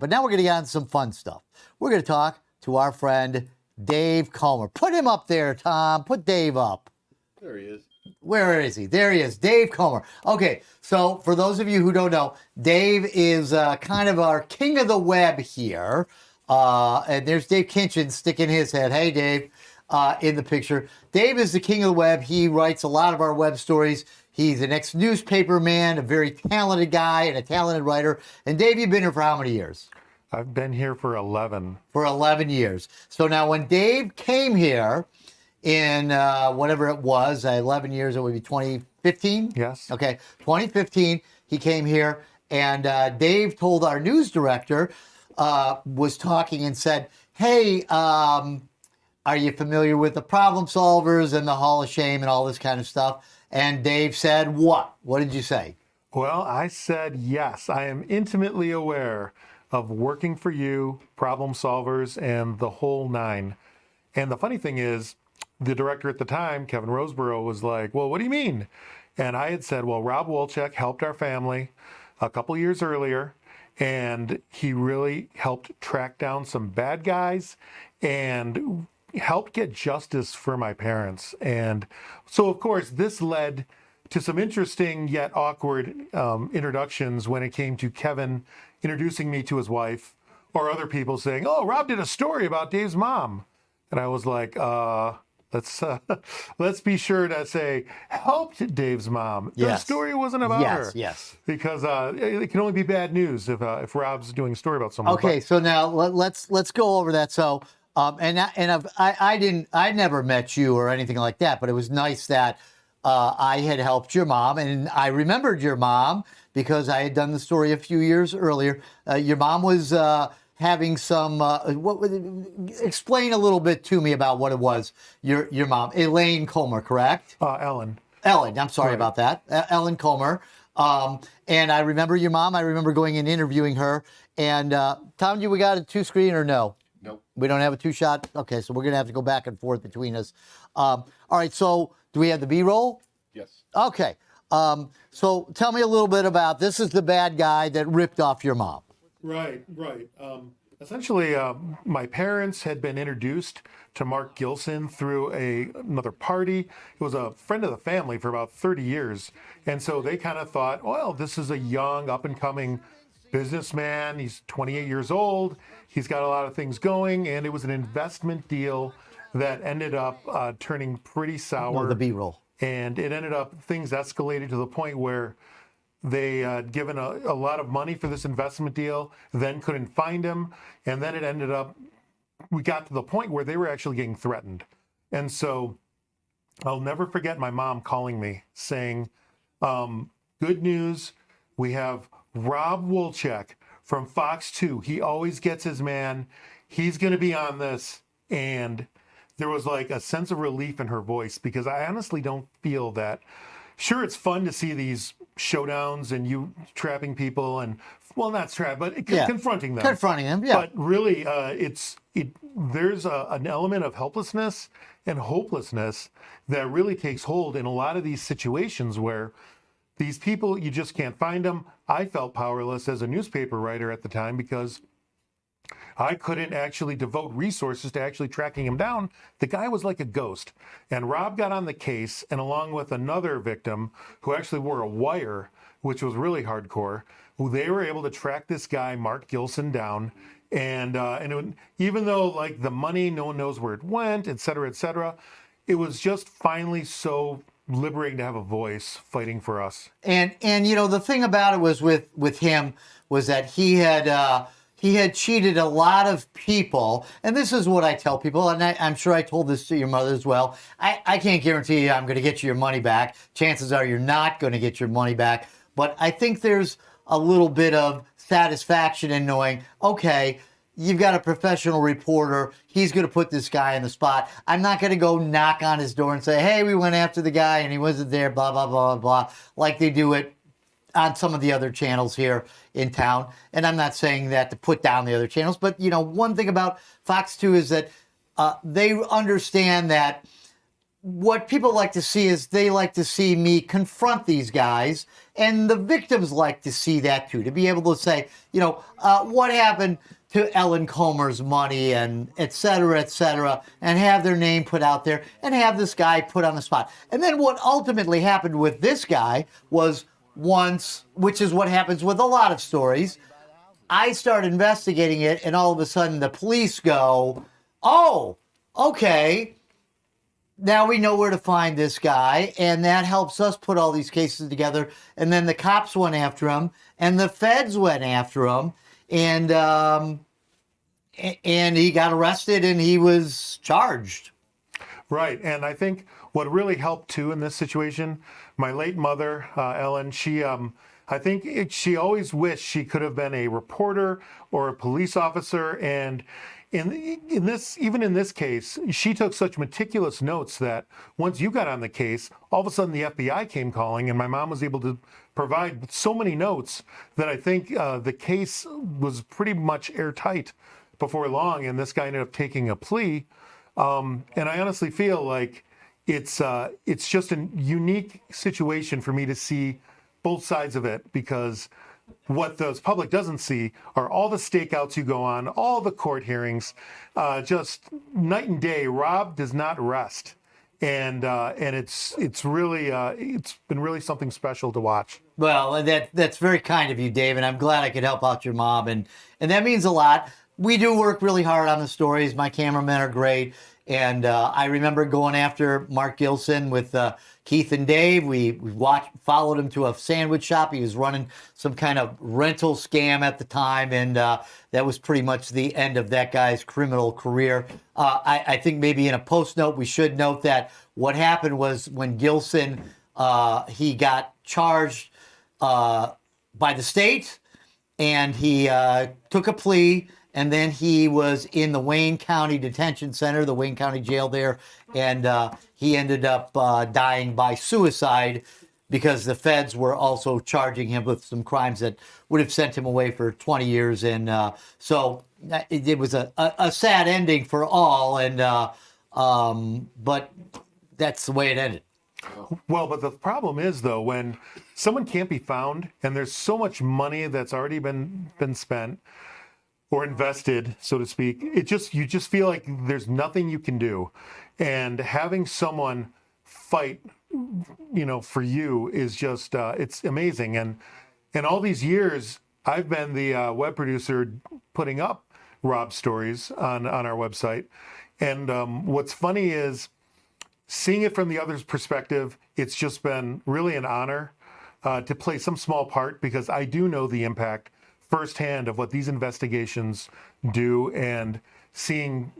But now we're going to get on to some fun stuff. We're going to talk to our friend Dave Comr. Put him up there, Tom. Put Dave up. There he is. Where is he? There he is, Dave Comr. Okay, so for those of you who don't know, Dave is kind of our king of the web here. And there's Dave Kinchin sticking his head. Hey, Dave, in the picture. Dave is the king of the web. He writes a lot of our web stories. He's an ex-newspaper man, a very talented guy, and a talented writer. And Dave, you've been here for how many years? I've been here for 11. For 11 years. So now when Dave came here in whatever it was, 11 years, it would be 2015? Yes. Okay, 2015, he came here, and Dave told our news director, was talking and said, hey, are you familiar with the Problem Solvers and the Hall of Shame and all this kind of stuff? And Dave said, what? What did you say? Well, I said, yes, I am intimately aware of Working for You, Problem Solvers, and the whole nine. And the funny thing is, the director at the time, Kevin Roseborough, was like, well, what do you mean? And I had said, well, Rob Wolchek helped our family a couple years earlier, and he really helped track down some bad guys and helped get justice for my parents. And so, of course, this led to some interesting yet awkward introductions when it came to Kevin introducing me to his wife, or other people saying, oh, Rob did a story about Dave's mom. And I was like, let's be sure to say helped Dave's mom. The story wasn't about her. Yes. Because it can only be bad news if Rob's doing a story about someone. Okay, so now let's go over that. So I never met you or anything like that, but it was nice that I had helped your mom, and I remembered your mom because I had done the story a few years earlier. Your mom was having some. Explain a little bit to me about what it was. Your mom, Elaine Komer, correct? Ellen. I'm sorry about that. Ellen Komer. And I remember your mom. I remember going and interviewing her. And Tom, we got a 2-screen or no? Nope. We don't have a 2-shot? Okay, so we're going to have to go back and forth between us. All right, so do we have the B-roll? Yes. Okay. So tell me a little bit about, this is the bad guy that ripped off your mom. Right. Essentially, my parents had been introduced to Mark Gillson through another party. He was a friend of the family for about 30 years. And so they kind of thought, well, this is a young, up-and-coming businessman. He's 28 years old. He's got a lot of things going. And it was an investment deal that ended up turning pretty sour. No, the B-roll. And it ended up, things escalated to the point where they had given a lot of money for this investment deal, then couldn't find him. And then it ended up, we got to the point where they were actually getting threatened. And so I'll never forget my mom calling me saying, good news, we have Rob Wolchek from Fox 2. He always gets his man. He's going to be on this. And there was like a sense of relief in her voice, because I honestly don't feel that. Sure, it's fun to see these showdowns and you trapping people and, well, not trap, but confronting them. Confronting them, yeah. But really, there's an element of helplessness and hopelessness that really takes hold in a lot of these situations where these people, you just can't find them. I felt powerless as a newspaper writer at the time because I couldn't actually devote resources to actually tracking him down. The guy was like a ghost. And Rob got on the case, and along with another victim who actually wore a wire, which was really hardcore, who they were able to track this guy, Mark Gillson, down. And even though like the money, no one knows where it went, et cetera, it was just finally so liberating to have a voice fighting for us. And the thing about it was with him was that he had cheated a lot of people. And this is what I tell people, and I'm sure I told this to your mother as well. I can't guarantee you I'm going to get you your money back. Chances are you're not going to get your money back. But I think there's a little bit of satisfaction in knowing, okay, you've got a professional reporter. He's going to put this guy in the spot. I'm not going to go knock on his door and say, hey, we went after the guy and he wasn't there, blah, blah, blah, blah, blah, like they do it on some of the other channels here in town. And I'm not saying that to put down the other channels, but one thing about Fox 2 is that they understand that what people like to see is they like to see me confront these guys, and the victims like to see that too, to be able to say, what happened to Ellen Comer's money and et cetera, and have their name put out there and have this guy put on the spot. And then what ultimately happened with this guy was once, which is what happens with a lot of stories, I start investigating it, and all of a sudden the police go, oh, okay, now we know where to find this guy, and that helps us put all these cases together. And then the cops went after him, and the feds went after him, and he got arrested, and he was charged. Right. And I think what really helped too in this situation, my late mother, Ellen, I think she always wished she could have been a reporter or a police officer. And in this case, she took such meticulous notes that once you got on the case, all of a sudden the FBI came calling, and my mom was able to provide so many notes that I think the case was pretty much airtight before long. And this guy ended up taking a plea. And I honestly feel like it's just a unique situation for me to see both sides of it, because what the public doesn't see are all the stakeouts you go on, all the court hearings, just night and day. Rob does not rest, and it's really it's been really something special to watch. Well, that's very kind of you, Dave, and I'm glad I could help out your mom, and that means a lot. We do work really hard on the stories. My cameramen are great. And I remember going after Mark Gillson with Keith and Dave. We followed him to a sandwich shop. He was running some kind of rental scam at the time, and that was pretty much the end of that guy's criminal career. I think maybe in a post note, we should note that what happened was when Gillson, he got charged by the state, and he took a plea. And then he was in the Wayne County Detention Center, the Wayne County Jail there, and he ended up dying by suicide because the feds were also charging him with some crimes that would have sent him away for 20 years. And so it was a sad ending for all, and but that's the way it ended. Well, but the problem is, though, when someone can't be found and there's so much money that's already been spent or invested, so to speak, you just feel like there's nothing you can do. And having someone fight, for you is just, it's amazing. And all these years, I've been the web producer putting up Rob's stories on our website. And what's funny is seeing it from the other's perspective, it's just been really an honor to play some small part, because I do know the impact firsthand of what these investigations do, and seeing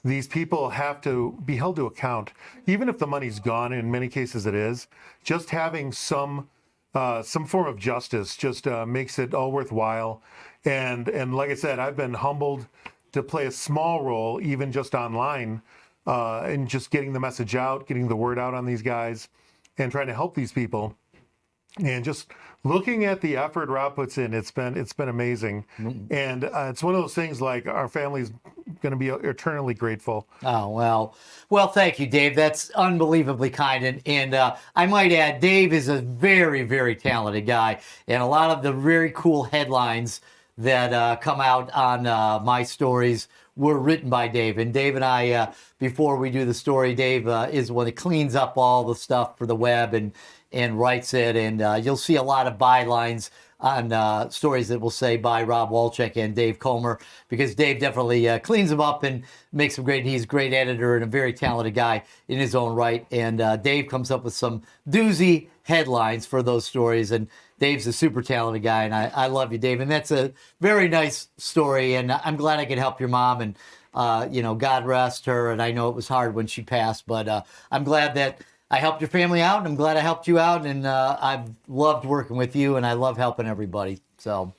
these people have to be held to account, even if the money's gone. In many cases, it is. Just having some form of justice just makes it all worthwhile. And like I said, I've been humbled to play a small role, even just online, in just getting the message out, getting the word out on these guys, and trying to help these people. And just looking at the effort Rob puts in, it's been amazing. And it's one of those things, like, our family's going to be eternally grateful. Oh, well, thank you, Dave. That's unbelievably kind. And I might add, Dave is a very, very talented guy. And a lot of the very cool headlines that come out on my stories were written by Dave. And Dave and I, before we do the story, Dave is the one that cleans up all the stuff for the web and writes it. And you'll see a lot of bylines on stories that will say by Rob Wolchek and Dave Comr, because Dave definitely cleans them up and makes them great. He's a great editor and a very talented guy in his own right. And Dave comes up with some doozy headlines for those stories. And Dave's a super talented guy, and I love you, Dave. And that's a very nice story, and I'm glad I could help your mom. And God rest her. And I know it was hard when she passed, but I'm glad that I helped your family out, and I'm glad I helped you out. And I've loved working with you, and I love helping everybody. So,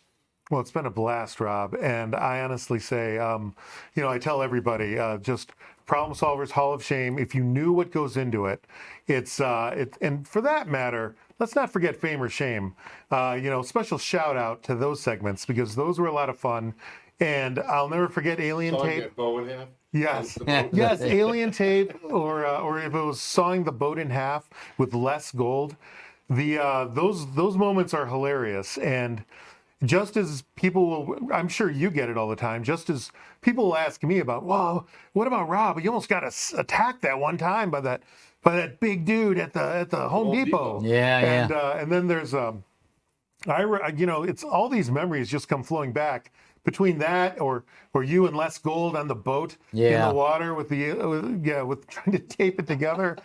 well, it's been a blast, Rob. And I honestly say, I tell everybody, just Problem Solvers Hall of Shame. If you knew what goes into it, and for that matter, let's not forget Fame or Shame. Special shout out to those segments, because those were a lot of fun. And I'll never forget Alien Sawing Tape. that bow in half. Yes, The boat. yes, Alien Tape, or if it was sawing the boat in half with less gold. Those moments are hilarious, and just as people will, I'm sure you get it all the time. Just as people will ask me about, well, what about Rob? You almost got attacked that one time by that big dude at the Home Depot. Yeah, And then there's it's all these memories just come flowing back between that or you and Les Gold on the boat in the water with trying to tape it together.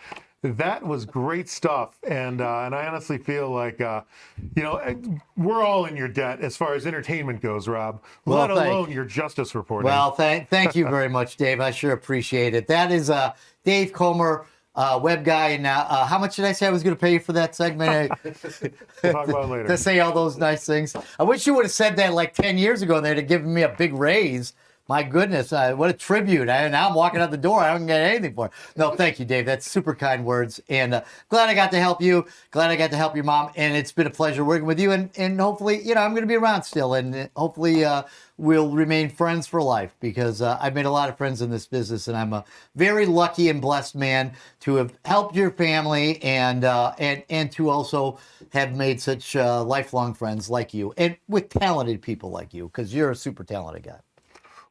That was great stuff, and I honestly feel like we're all in your debt as far as entertainment goes, Rob. Let alone your justice reporting. Well, thank you very much, Dave. I sure appreciate it. That is Dave Comr, web guy. And how much did I say I was going to pay you for that segment? We'll talk about it later. To say all those nice things. I wish you would have said that like 10 years ago. They'd have given me a big raise. My goodness, what a tribute. Now I'm walking out the door. I don't get anything for it. No, thank you, Dave. That's super kind words. And glad I got to help you. Glad I got to help your mom. And it's been a pleasure working with you. And hopefully, I'm going to be around still. And hopefully we'll remain friends for life, because I've made a lot of friends in this business. And I'm a very lucky and blessed man to have helped your family and to also have made such lifelong friends like you, and with talented people like you, because you're a super talented guy.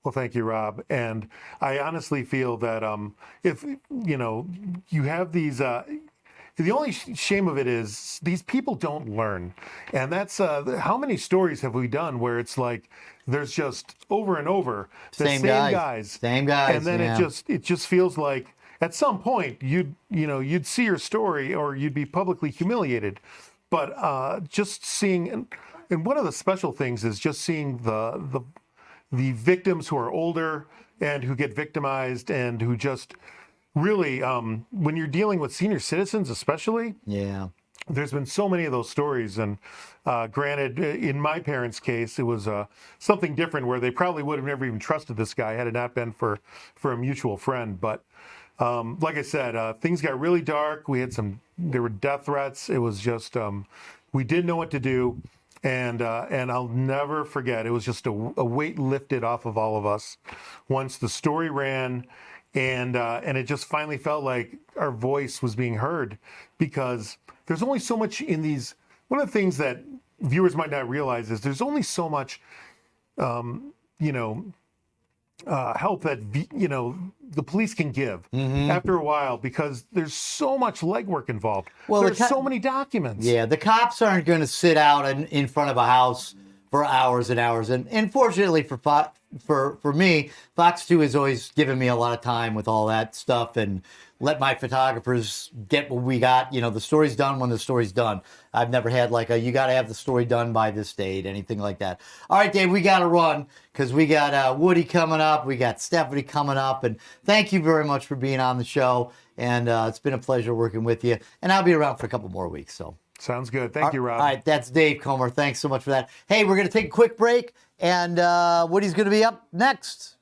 Well, thank you, Rob. And I honestly feel that if you have these, the only shame of it is these people don't learn, and that's how many stories have we done where it's like there's just over and over the same guys, and then it just feels like at some point you'd see your story or you'd be publicly humiliated, but just seeing and one of the special things is just seeing the victims who are older and who get victimized and who just really, when you're dealing with senior citizens especially, there's been so many of those stories. And granted, in my parents' case, it was something different where they probably would have never even trusted this guy had it not been for a mutual friend. But like I said, things got really dark. There were death threats. It was just, we didn't know what to do. And I'll never forget, it was just a weight lifted off of all of us once the story ran, and it just finally felt like our voice was being heard, because there's only so much in these. One of the things that viewers might not realize is there's only so much, help that the police can give after a while, because there's so much legwork involved. Well, there's so many documents. Yeah, the cops aren't going to sit out in front of a house for hours and hours. And fortunately for me, Fox 2 has always given me a lot of time with all that stuff, and let my photographers get what we got. The story's done when the story's done. I've never had like you got to have the story done by this date, anything like that. All right, Dave, we got to run because we got Woody coming up. We got Stephanie coming up. And thank you very much for being on the show. And it's been a pleasure working with you. And I'll be around for a couple more weeks. So sounds good. Thank you, Rob. All right, that's Dave Comr. Thanks so much for that. Hey, we're going to take a quick break. And Woody's going to be up next.